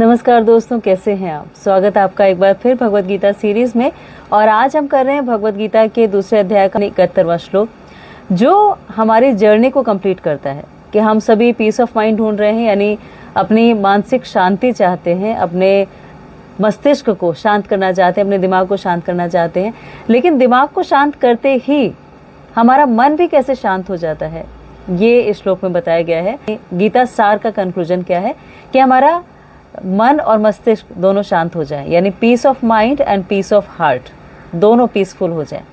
नमस्कार दोस्तों, कैसे हैं आप। स्वागत है आपका एक बार फिर भगवत गीता सीरीज में। और आज हम कर रहे हैं भगवत गीता के दूसरे अध्याय का 71वां श्लोक, जो हमारी जर्नी को कंप्लीट करता है कि हम सभी पीस ऑफ माइंड ढूंढ रहे हैं, यानी अपनी मानसिक शांति चाहते हैं, अपने मस्तिष्क को शांत करना चाहते हैं, अपने दिमाग को शांत करना चाहते हैं। लेकिन दिमाग को शांत करते ही हमारा मन भी कैसे शांत हो जाता है, ये इस श्लोक में बताया गया है। गीता सार का कंक्लूजन क्या है कि हमारा मन और मस्तिष्क दोनों शांत हो जाएं, यानी peace of mind and peace of heart दोनों पीसफुल हो जाएं।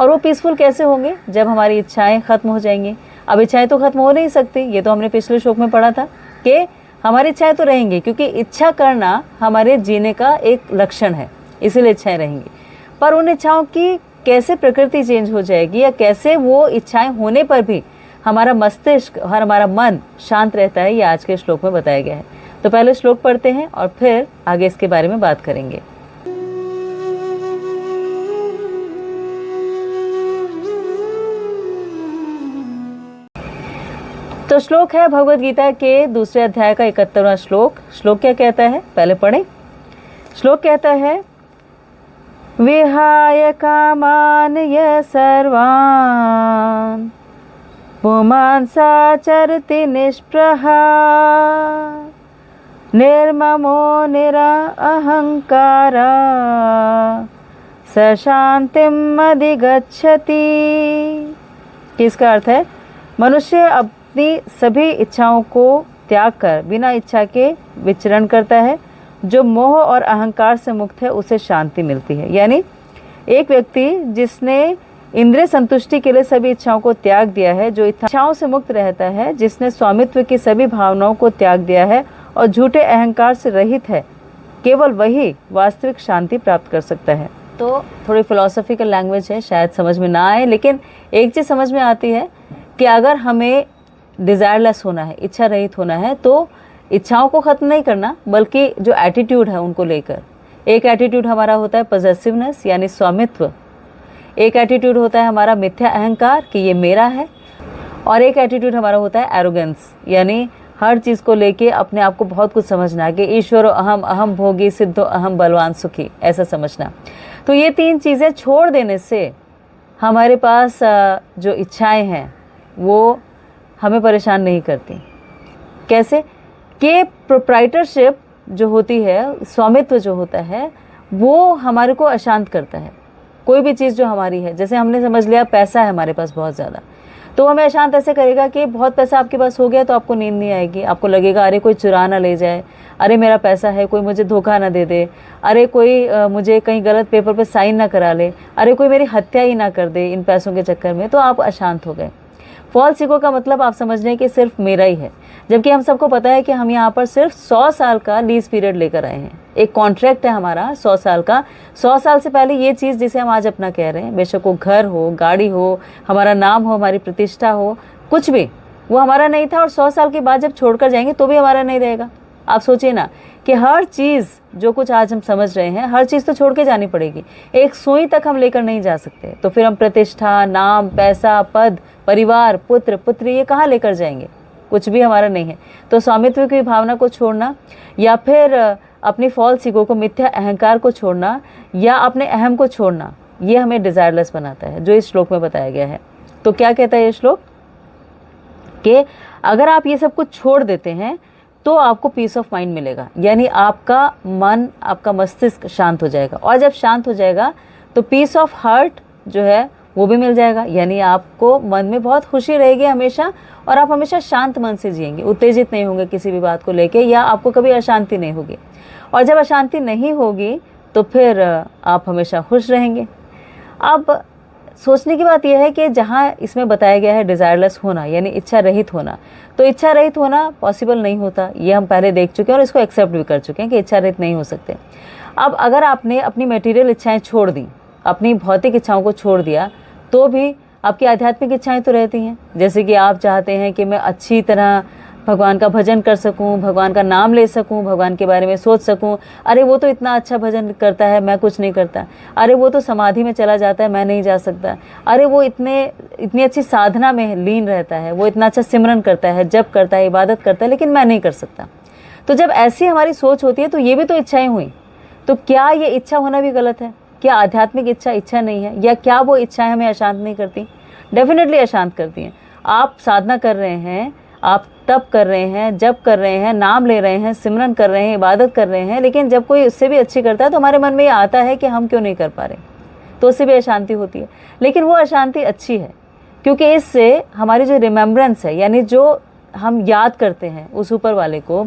और वो पीसफुल कैसे होंगे? जब हमारी इच्छाएं खत्म हो जाएंगी। अब इच्छाएं तो खत्म हो नहीं सकती, ये तो हमने पिछले श्लोक में पढ़ा था कि हमारी इच्छाएं तो रहेंगी, क्योंकि इच्छा करना हमारे जीने का एक लक्षण है, इसीलिए इच्छाएं रहेंगी। पर उन इच्छाओं की कैसे प्रकृति चेंज हो जाएगी, या कैसे वो इच्छाएं होने पर भी हमारा मस्तिष्क और हमारा मन शांत रहता है, ये आज के श्लोक में बताया गया है। तो पहले श्लोक पढ़ते हैं और फिर आगे इसके बारे में बात करेंगे। तो श्लोक है भगवत गीता के दूसरे अध्याय का 71वां श्लोक। श्लोक क्या कहता है, पहले पढ़ें। श्लोक कहता है, विहाय कामान य सर्वान् पुमांसाचरति निष्प्रहा निर्ममो निरअहंकारा स शांतिम अधिगच्छति। किसका अर्थ है, मनुष्य अपनी सभी इच्छाओं को त्याग कर बिना इच्छा के विचरण करता है। जो मोह और अहंकार से मुक्त है उसे शांति मिलती है। यानी एक व्यक्ति जिसने इंद्रिय संतुष्टि के लिए सभी इच्छाओं को त्याग दिया है, जो इच्छाओं से मुक्त रहता है, जिसने स्वामित्व की सभी भावनाओं को त्याग दिया है और झूठे अहंकार से रहित है, केवल वही वास्तविक शांति प्राप्त कर सकता है। तो थोड़ी फिलोसॉफिकल लैंग्वेज है, शायद समझ में ना आए, लेकिन एक चीज़ समझ में आती है कि अगर हमें डिज़ायरलेस होना है, इच्छा रहित होना है, तो इच्छाओं को ख़त्म नहीं करना, बल्कि जो एटीट्यूड है उनको लेकर। एक एटीट्यूड हमारा होता है पॉजेसिवनेस, यानी स्वामित्व। एक एटीट्यूड होता है हमारा मिथ्या अहंकार कि ये मेरा है। और एक एटीट्यूड हमारा होता है एरोगेंस, यानी हर चीज़ को लेके अपने आप को बहुत कुछ समझना कि ईश्वरो अहम, अहम भोगी, सिद्धो अहम, बलवान सुखी, ऐसा समझना। तो ये तीन चीज़ें छोड़ देने से हमारे पास जो इच्छाएं हैं वो हमें परेशान नहीं करती। कैसे कि प्रोप्राइटरशिप जो होती है, स्वामित्व जो होता है, वो हमारे को अशांत करता है। कोई भी चीज़ जो हमारी है, जैसे हमने समझ लिया पैसा है हमारे पास बहुत ज़्यादा, तो हमें अशांत ऐसे करेगा कि बहुत पैसा आपके पास हो गया तो आपको नींद नहीं आएगी। आपको लगेगा अरे कोई चुरा ना ले जाए, अरे मेरा पैसा है, कोई मुझे धोखा ना दे दे, अरे कोई मुझे कहीं गलत पेपर पे साइन ना करा ले, अरे कोई मेरी हत्या ही ना कर दे इन पैसों के चक्कर में, तो आप अशांत हो गए। फॉल्स ईगो का मतलब आप समझ लें कि सिर्फ मेरा ही है, जबकि हम सबको पता है कि हम यहाँ पर सिर्फ 100 साल का लीज पीरियड लेकर आए हैं। एक कॉन्ट्रैक्ट है हमारा 100 साल का। 100 साल से पहले ये चीज़ जिसे हम आज अपना कह रहे हैं, बेशक वो घर हो, गाड़ी हो, हमारा नाम हो, हमारी प्रतिष्ठा हो, कुछ भी, वो हमारा नहीं था। और 100 साल के बाद जब छोड़कर जाएंगे तो भी हमारा नहीं रहेगा। आप सोचिए ना कि हर चीज़ जो कुछ आज हम समझ रहे हैं, हर चीज़ तो छोड़ के जानी पड़ेगी। एक सुई तक हम लेकर नहीं जा सकते, तो फिर हम प्रतिष्ठा, नाम, पैसा, पद, परिवार, पुत्र, पुत्री, ये कहाँ लेकर जाएंगे? कुछ भी हमारा नहीं है। तो स्वामित्व की भावना को छोड़ना, या फिर अपनी फॉल्स ईगो को, मिथ्या अहंकार को छोड़ना, या अपने अहम को छोड़ना, ये हमें डिज़ायरलेस बनाता है, जो इस श्लोक में बताया गया है। तो क्या कहता है ये श्लोक कि अगर आप ये सब कुछ छोड़ देते हैं तो आपको पीस ऑफ माइंड मिलेगा, यानी आपका मन, आपका मस्तिष्क शांत हो जाएगा। और जब शांत हो जाएगा तो पीस ऑफ हार्ट जो है वो भी मिल जाएगा, यानी आपको मन में बहुत खुशी रहेगी हमेशा, और आप हमेशा शांत मन से जिएंगे, उत्तेजित नहीं होंगे किसी भी बात को लेके, या आपको कभी अशांति नहीं होगी। और जब अशांति नहीं होगी तो फिर आप हमेशा खुश रहेंगे। अब सोचने की बात यह है कि जहाँ इसमें बताया गया है डिज़ायरलेस होना, यानी इच्छा रहित होना, तो इच्छा रहित होना पॉसिबल नहीं होता, ये हम पहले देख चुके हैं और इसको एक्सेप्ट भी कर चुके हैं कि इच्छा रहित नहीं हो सकते। अब अगर आपने अपनी मटेरियल इच्छाएं छोड़ दी, अपनी भौतिक इच्छाओं को छोड़ दिया, तो भी आपकी आध्यात्मिक इच्छाएं तो रहती हैं। जैसे कि आप चाहते हैं कि मैं अच्छी तरह भगवान का भजन कर सकूं, भगवान का नाम ले सकूं, भगवान के बारे में सोच सकूं। अरे वो तो इतना अच्छा भजन करता है, मैं कुछ नहीं करता। अरे वो तो समाधि में चला जाता है, मैं नहीं जा सकता। अरे वो इतनी अच्छी साधना में लीन रहता है, वो इतना अच्छा सिमरन करता है, जप करता है, इबादत करता है, लेकिन मैं नहीं कर सकता। तो जब ऐसी हमारी सोच होती है तो ये भी तो इच्छाएं हुई। तो क्या ये इच्छा होना भी गलत है? क्या आध्यात्मिक इच्छा नहीं है? या क्या वो इच्छाएं हमें अशांत नहीं करती? डेफिनेटली अशांत करती हैं। आप साधना कर रहे हैं, आप तप कर रहे हैं, जप कर रहे हैं, नाम ले रहे हैं, सिमरन कर रहे हैं, इबादत कर रहे हैं, लेकिन जब कोई उससे भी अच्छी करता है तो हमारे मन में ये आता है कि हम क्यों नहीं कर पा रहे, तो उससे भी अशांति होती है। लेकिन वो अशांति अच्छी है, क्योंकि इससे हमारी जो रिमेम्बरेंस है, यानी जो हम याद करते हैं उस ऊपर वाले को,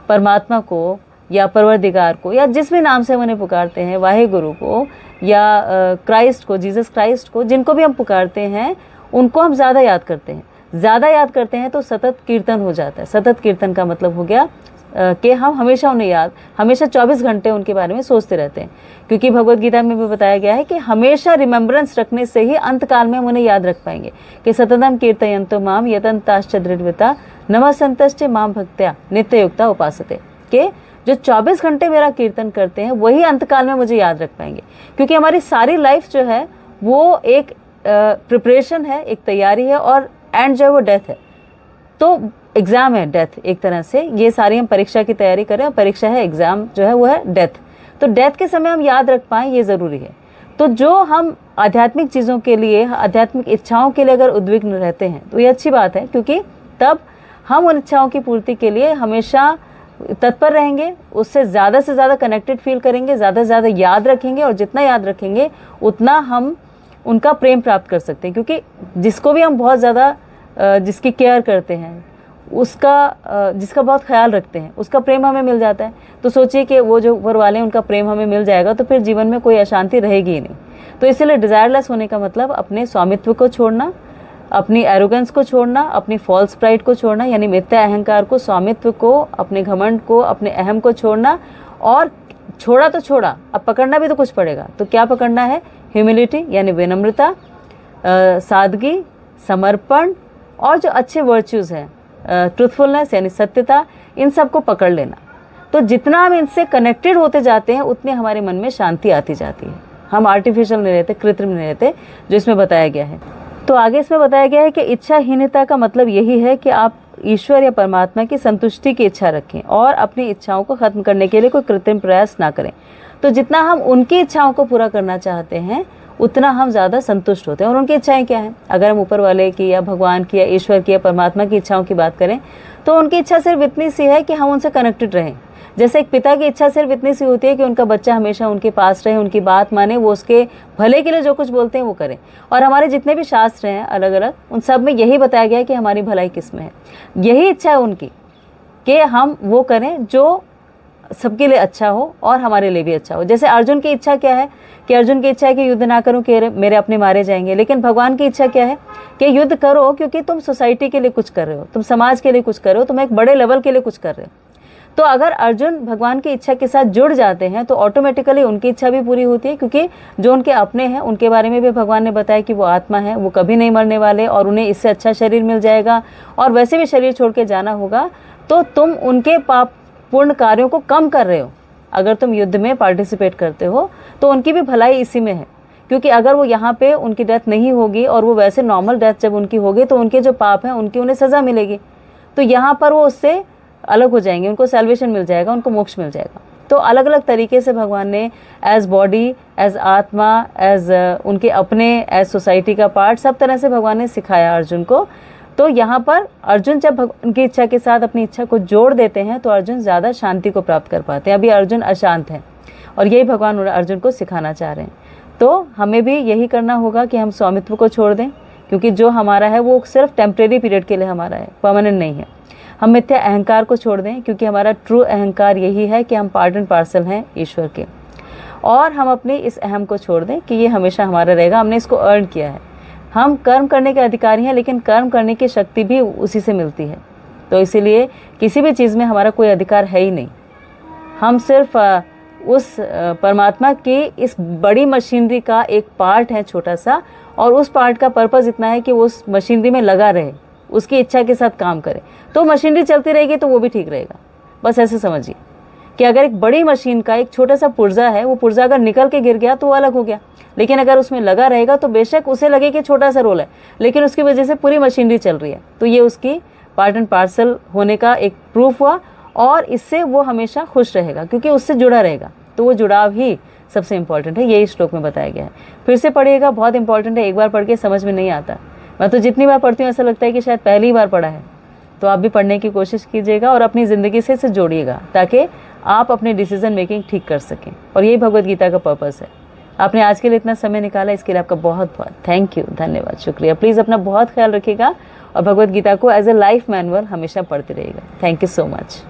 परमात्मा को या परवरदिगार को, या जिस भी नाम से हम उन्हें पुकारते हैं, वाहे गुरु को या क्राइस्ट को, जीसस क्राइस्ट को, जिनको भी हम पुकारते हैं उनको हम ज़्यादा याद करते हैं। ज़्यादा याद करते हैं तो सतत कीर्तन हो जाता है। सतत कीर्तन का मतलब हो गया कि हम हमेशा उन्हें हमेशा 24 घंटे उनके बारे में सोचते रहते हैं, क्योंकि भगवद गीता में भी बताया गया है कि हमेशा रिमेम्बरेंस रखने से ही अंत काल में हम उन्हें याद रख पाएंगे कि सततम कीर्तयन्तो माम यतन्ताश्च दृढ़व्रता नमः माम भक्त्या नित्ययुक्ता उपासते, के जो 24 घंटे मेरा कीर्तन करते हैं वही अंतकाल में मुझे याद रख पाएंगे। क्योंकि हमारी सारी लाइफ जो है वो एक प्रिपरेशन है, एक तैयारी है, और एंड जो है वो डेथ है। तो एग्ज़ाम है डेथ एक तरह से, ये सारी हम परीक्षा की तैयारी करें और परीक्षा है, एग्ज़ाम जो है वो है डेथ। तो डेथ के समय हम याद रख पाएँ ये ज़रूरी है। तो जो हम आध्यात्मिक चीज़ों के लिए, आध्यात्मिक इच्छाओं के लिए अगर उद्विग्न रहते हैं तो ये अच्छी बात है, क्योंकि तब हम उन इच्छाओं की पूर्ति के लिए हमेशा तत्पर रहेंगे, उससे ज़्यादा से ज़्यादा कनेक्टेड फील करेंगे, ज़्यादा से ज़्यादा याद रखेंगे, और जितना याद रखेंगे उतना हम उनका प्रेम प्राप्त कर सकते हैं। क्योंकि जिसको भी हम बहुत ज़्यादा जिसकी केयर करते हैं, जिसका बहुत ख्याल रखते हैं, उसका प्रेम हमें मिल जाता है। तो सोचिए कि वो जो ऊपर वाले हैं उनका प्रेम हमें मिल जाएगा तो फिर जीवन में कोई अशांति रहेगी ही नहीं। तो इसलिए डिज़ायरलेस होने का मतलब अपने स्वामित्व को छोड़ना, अपनी एरोगेंस को छोड़ना, अपनी फॉल्स प्राइड को छोड़ना, यानी मिथ्या अहंकार को, स्वामित्व को, अपने घमंड को, अपने अहम को छोड़ना। और छोड़ा तो छोड़ा, अब पकड़ना भी तो कुछ पड़ेगा। तो क्या पकड़ना है? ह्यूमिलिटी यानी विनम्रता, सादगी, समर्पण, और जो अच्छे वर्च्यूज़ हैं, ट्रूथफुलनेस यानी सत्यता, इन सब को पकड़ लेना। तो जितना हम इनसे कनेक्टेड होते जाते हैं उतनी हमारे मन में शांति आती जाती है। हम आर्टिफिशियल नहीं रहते, कृत्रिम नहीं रहते, जो इसमें बताया गया है। तो आगे इसमें बताया गया है कि इच्छाहीनता का मतलब यही है कि आप ईश्वर या परमात्मा की संतुष्टि की इच्छा रखें और अपनी इच्छाओं को खत्म करने के लिए कोई कृत्रिम प्रयास ना करें। तो जितना हम उनकी इच्छाओं को पूरा करना चाहते हैं उतना हम ज़्यादा संतुष्ट होते हैं। और उनकी इच्छाएं क्या हैं? अगर हम ऊपर वाले की या भगवान की या ईश्वर की या परमात्मा की इच्छाओं की बात करें तो उनकी इच्छा सिर्फ इतनी सी है कि हम उनसे कनेक्टेड रहें। जैसे एक पिता की इच्छा सिर्फ इतनी सी होती है कि उनका बच्चा हमेशा उनके पास रहे, उनकी बात माने, वो उसके भले के लिए जो कुछ बोलते हैं वो करें। और हमारे जितने भी शास्त्र हैं अलग अलग, उन सब में यही बताया गया है कि हमारी भलाई किस में है। यही इच्छा है उनकी कि हम वो करें जो सबके लिए अच्छा हो और हमारे लिए भी अच्छा हो। जैसे अर्जुन की इच्छा क्या है कि अर्जुन की इच्छा है कि युद्ध ना करूं कि मेरे अपने मारे जाएंगे, लेकिन भगवान की इच्छा क्या है कि युद्ध करो, क्योंकि तुम सोसाइटी के लिए कुछ कर रहे हो, तुम समाज के लिए कुछ कर रहे हो, तुम एक बड़े लेवल के लिए कुछ कर रहे हो। तो अगर अर्जुन भगवान की इच्छा के साथ जुड़ जाते हैं तो ऑटोमेटिकली उनकी इच्छा भी पूरी होती है, क्योंकि जो उनके अपने हैं उनके बारे में भी भगवान ने बताया कि वो आत्मा है, वो कभी नहीं मरने वाले और उन्हें इससे अच्छा शरीर मिल जाएगा और वैसे भी शरीर छोड़ के जाना होगा। तो तुम उनके पाप पूर्ण कार्यों को कम कर रहे हो। अगर तुम युद्ध में पार्टिसिपेट करते हो तो उनकी भी भलाई इसी में है, क्योंकि अगर वो यहाँ पे उनकी डेथ नहीं होगी और वो वैसे नॉर्मल डेथ जब उनकी होगी तो उनके जो पाप हैं उनकी उन्हें सज़ा मिलेगी। तो यहाँ पर वो उससे अलग हो जाएंगे, उनको सैल्वेशन मिल जाएगा, उनको मोक्ष मिल जाएगा। तो अलग अलग तरीके से भगवान ने एज बॉडी, एज आत्मा, एज उनके अपने, एज सोसाइटी का पार्ट, सब तरह से भगवान ने सिखाया अर्जुन को। तो यहाँ पर अर्जुन जब उनकी इच्छा के साथ अपनी इच्छा को जोड़ देते हैं तो अर्जुन ज़्यादा शांति को प्राप्त कर पाते हैं। अभी अर्जुन अशांत हैं और यही भगवान अर्जुन को सिखाना चाह रहे हैं। तो हमें भी यही करना होगा कि हम स्वामित्व को छोड़ दें, क्योंकि जो हमारा है वो सिर्फ टेम्परेरी पीरियड के लिए हमारा है, परमानेंट नहीं है। हम मिथ्या अहंकार को छोड़ दें, क्योंकि हमारा ट्रू अहंकार यही है कि हम पार्ट एंड पार्सल हैं ईश्वर के। और हम अपने इस अहम को छोड़ दें कि ये हमेशा हमारा रहेगा, हमने इसको अर्न किया है। हम कर्म करने के अधिकारी हैं, लेकिन कर्म करने की शक्ति भी उसी से मिलती है। तो इसीलिए किसी भी चीज़ में हमारा कोई अधिकार है ही नहीं। हम सिर्फ उस परमात्मा की इस बड़ी मशीनरी का एक पार्ट है, छोटा सा, और उस पार्ट का पर्पज़ इतना है कि वो उस मशीनरी में लगा रहे, उसकी इच्छा के साथ काम करे। तो मशीनरी चलती रहेगी तो वो भी ठीक रहेगा। बस ऐसे समझिए कि अगर एक बड़ी मशीन का एक छोटा सा पुर्जा है, वो पुर्जा अगर निकल के गिर गया तो वो अलग हो गया, लेकिन अगर उसमें लगा रहेगा तो बेशक उसे लगे कि छोटा सा रोल है, लेकिन उसकी वजह से पूरी मशीनरी चल रही है। तो ये उसकी पार्ट एंड पार्सल होने का एक प्रूफ हुआ। और इससे वो हमेशा खुश रहेगा क्योंकि उससे जुड़ा रहेगा। तो वो जुड़ाव ही सबसे इंपॉर्टेंट है, यही श्लोक में बताया गया है। फिर से पढ़िएगा, बहुत इंपॉर्टेंट है, एक बार पढ़ के समझ में नहीं आता। मैं तो जितनी बार पढ़ती हूँ ऐसा लगता है कि शायद पहली बार पढ़ा है। तो आप भी पढ़ने की कोशिश कीजिएगा और अपनी ज़िंदगी से इसे जोड़िएगा ताकि आप अपने डिसीजन मेकिंग ठीक कर सकें, और यही भगवत गीता का पर्पस है। आपने आज के लिए इतना समय निकाला, इसके लिए आपका बहुत बहुत थैंक यू, धन्यवाद, शुक्रिया। प्लीज़ अपना बहुत ख्याल रखिएगा और भगवत गीता को एज ए लाइफ मैनुअल हमेशा पढ़ते रहिएगा। Thank you so much.